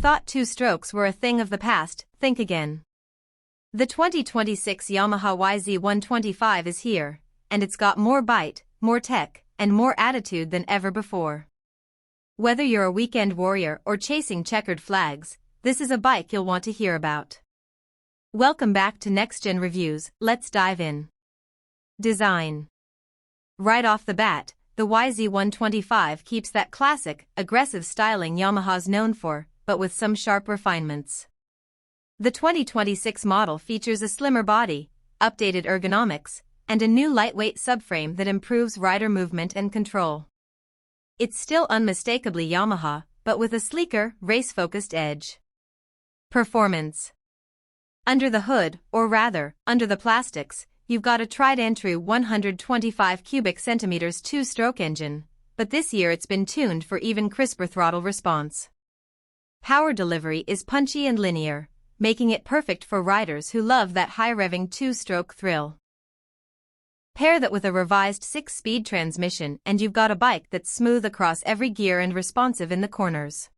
thought two-strokes were a thing of the past, think again. The 2026 Yamaha YZ125 is here, and it's got more bite, more tech, and more attitude than ever before. Whether you're a weekend warrior or chasing checkered flags, this is a bike you'll want to hear about. Welcome back to Next Gen Reviews, let's dive in. Design. Right off the bat, the YZ125 keeps that classic, aggressive styling Yamaha's known for, but with some sharp refinements. The 2026 model features a slimmer body, updated ergonomics, and a new lightweight subframe that improves rider movement and control. It's still unmistakably Yamaha, but with a sleeker, race-focused edge. Performance. Under the hood, or rather, under the plastics, you've got a tried-and-true 125 cubic centimeters two-stroke engine, but this year it's been tuned for even crisper throttle response. Power delivery is punchy and linear, making it perfect for riders who love that high-revving two-stroke thrill. Pair that with a revised 6-speed transmission and you've got a bike that's smooth across every gear and responsive in the corners.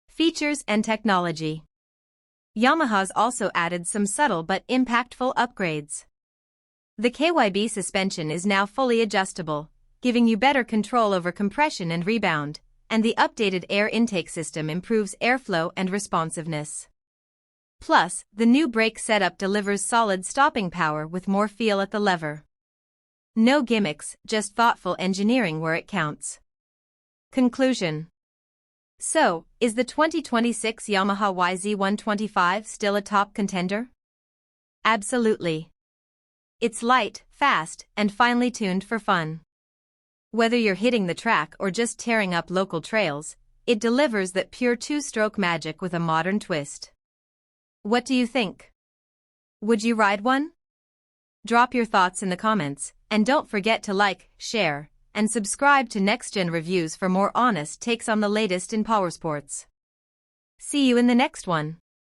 Features and technology. Yamaha's also added some subtle but impactful upgrades. The KYB suspension is now fully adjustable, giving you better control over compression and rebound, and the updated air intake system improves airflow and responsiveness. Plus, the new brake setup delivers solid stopping power with more feel at the lever. No gimmicks, just thoughtful engineering where it counts. Conclusion. So, is the 2026 Yamaha YZ125 still a top contender? Absolutely. It's light, fast, and finely tuned for fun. Whether you're hitting the track or just tearing up local trails, it delivers that pure two-stroke magic with a modern twist. What do you think? Would you ride one? Drop your thoughts in the comments, and don't forget to like, share, and subscribe to Next Gen Reviews for more honest takes on the latest in powersports. See you in the next one.